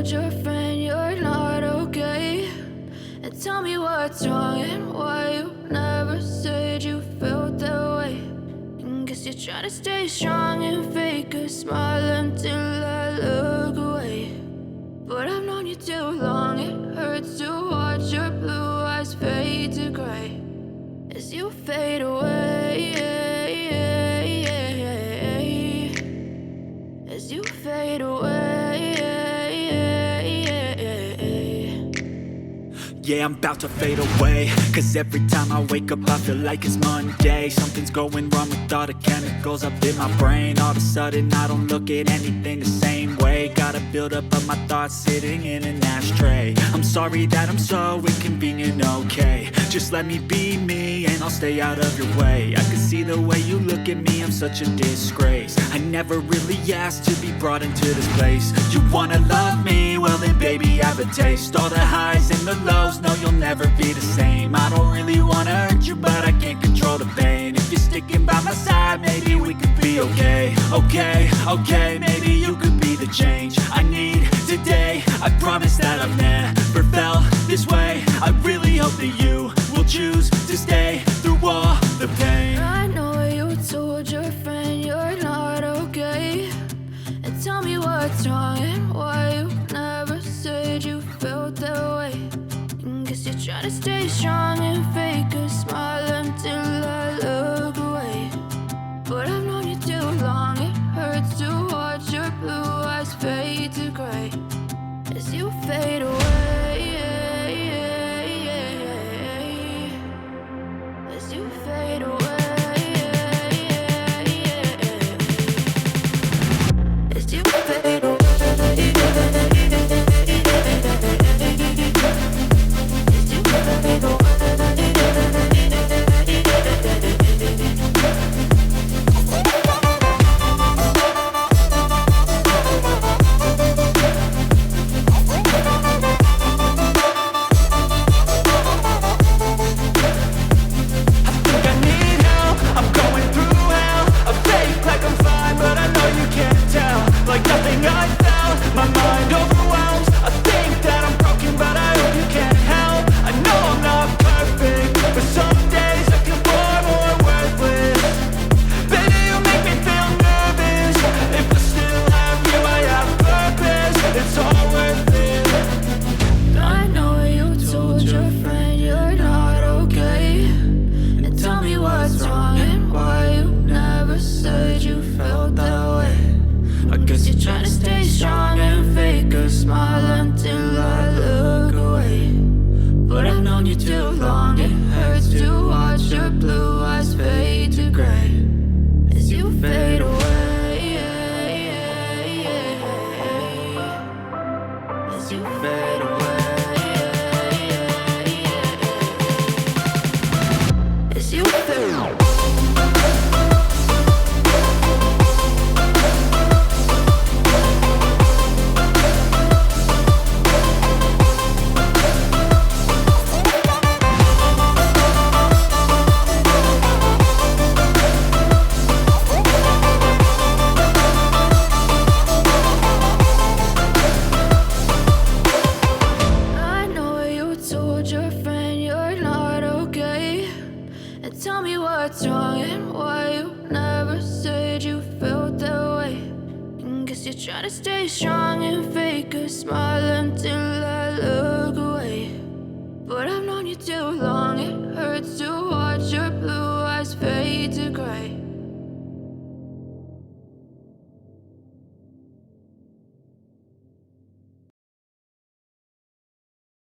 told your friend you're not okay? And tell me what's wrong and why you never said you felt that way. And guess you're trying to stay strong and fake a smile until I look away. But I've known you too long, it hurts to watch your blue eyes fade to gray as you fade away, as you fade away. Yeah, I'm about to fade away, cause every time I wake up I feel like it's Monday. Something's going wrong with all the chemicals up in my brain. All of a sudden I don't look at anything the same way. Gotta build up of my thoughts sitting in an ashtray. I'm sorry that I'm so inconvenient, okay? Just let me be me and I'll stay out of your way. I can see the way you look at me, I'm such a disgrace. I never really asked to be brought into this place. You wanna love me? Well then baby have a taste. All the highs and the lows, no you'll never be the same. I don't really wanna hurt you but I can't control the pain. If you're sticking by my side, maybe we could be okay. Okay, maybe you could be the change I need today. I promise that I've never felt this way. I really hope that you will choose to stay through all the pain. I know you told your friend you're not okay. And tell me what's wrong and why you never said you felt that way. And guess you're trying to stay strong and fake a smile until I look away. But I've known you too long, it hurts to watch your blue eyes fade to gray as you fade away, as you fade away, as you fade away. Try to stay strong and fake a smile until I look away. But I've known you too long, it hurts to watch your blue eyes fade to gray